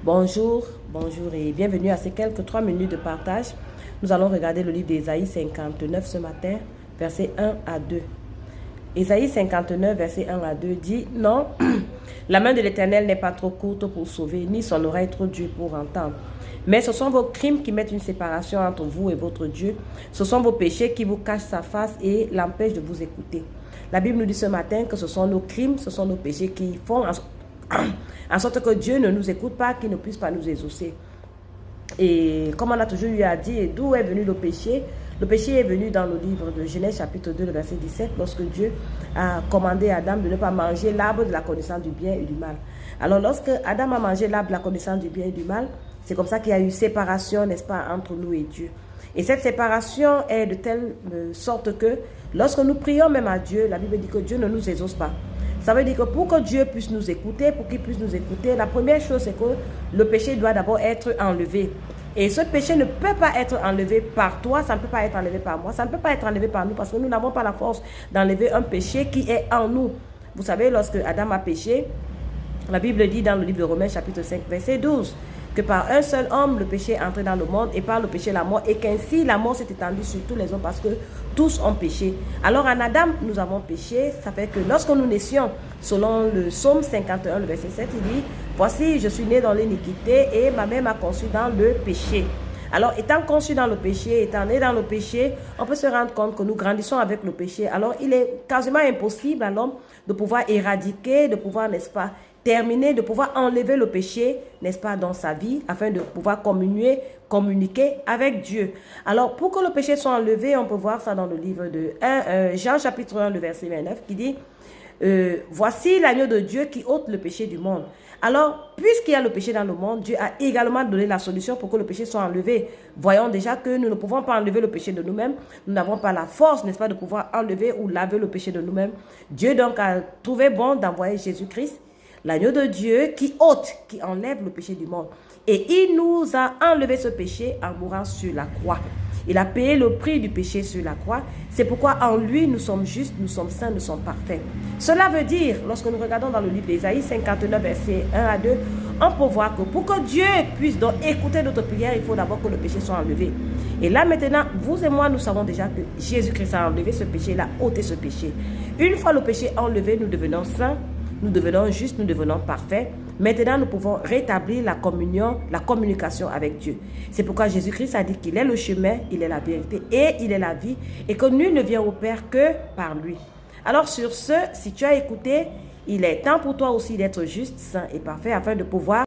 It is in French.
Bonjour, bonjour et bienvenue à ces quelques 3 minutes de partage. Nous allons regarder le livre d'Ésaïe 59 ce matin, versets 1 à 2. Ésaïe 59, versets 1 à 2 dit « Non, la main de l'Éternel n'est pas trop courte pour sauver, ni son oreille trop dure pour entendre. Mais ce sont vos crimes qui mettent une séparation entre vous et votre Dieu. Ce sont vos péchés qui vous cachent sa face et l'empêchent de vous écouter. » La Bible nous dit ce matin que ce sont nos crimes, ce sont nos péchés qui font en sorte que Dieu ne nous écoute pas, qu'il ne puisse pas nous exaucer. Et comme on a toujours eu à dire, d'où est venu le péché? Le péché est venu dans le livre de Genèse chapitre 2, le verset 17, lorsque Dieu a commandé à Adam de ne pas manger l'arbre de la connaissance du bien et du mal. Alors lorsque Adam a mangé l'arbre de la connaissance du bien et du mal, c'est comme ça qu'il y a eu séparation, n'est-ce pas, entre nous et Dieu. Et cette séparation est de telle sorte que lorsque nous prions même à Dieu, la Bible dit que Dieu ne nous exauce pas. Ça veut dire que pour que Dieu puisse nous écouter, pour qu'il puisse nous écouter, la première chose, c'est que le péché doit d'abord être enlevé. Et ce péché ne peut pas être enlevé par toi, ça ne peut pas être enlevé par moi, ça ne peut pas être enlevé par nous parce que nous n'avons pas la force d'enlever un péché qui est en nous. Vous savez, lorsque Adam a péché, la Bible dit dans le livre de Romains chapitre 5, verset 12, que par un seul homme, le péché est entré dans le monde et par le péché, la mort, et qu'ainsi la mort s'est étendue sur tous les hommes parce que tous ont péché. Alors en Adam, nous avons péché, ça fait que lorsque nous naissions, selon le psaume 51, le verset 7, il dit, « Voici, je suis né dans l'iniquité et ma mère m'a conçu dans le péché. » Alors, étant conçu dans le péché, étant né dans le péché, on peut se rendre compte que nous grandissons avec le péché. Alors, il est quasiment impossible à l'homme de pouvoir éradiquer, de pouvoir, n'est-ce pas, terminer, de pouvoir enlever le péché, n'est-ce pas, dans sa vie, afin de pouvoir communiquer avec Dieu. Alors, pour que le péché soit enlevé, on peut voir ça dans le livre de Jean chapitre 1, le verset 29, qui dit voici l'agneau de Dieu qui ôte le péché du monde. Alors, puisqu'il y a le péché dans le monde, Dieu a également donné la solution pour que le péché soit enlevé. Voyons déjà que nous ne pouvons pas enlever le péché de nous-mêmes. Nous n'avons pas la force, n'est-ce pas, de pouvoir enlever ou laver le péché de nous-mêmes. Dieu donc a trouvé bon d'envoyer Jésus-Christ, l'agneau de Dieu qui ôte, qui enlève le péché du monde. Et il nous a enlevé ce péché en mourant sur la croix. Il a payé le prix du péché sur la croix. C'est pourquoi en lui, nous sommes justes, nous sommes saints, nous sommes parfaits. Cela veut dire, lorsque nous regardons dans le livre d'Ésaïe 59, versets 1 à 2, on peut voir que pour que Dieu puisse donc écouter notre prière, il faut d'abord que le péché soit enlevé. Et là maintenant, vous et moi, nous savons déjà que Jésus-Christ a enlevé ce péché, il a ôté ce péché. Une fois le péché enlevé, nous devenons saints, nous devenons justes, nous devenons parfaits. Maintenant, nous pouvons rétablir la communion, la communication avec Dieu. C'est pourquoi Jésus-Christ a dit qu'il est le chemin, il est la vérité et il est la vie et que nul ne vient au Père que par lui. Alors sur ce, si tu as écouté, il est temps pour toi aussi d'être juste, saint et parfait afin de pouvoir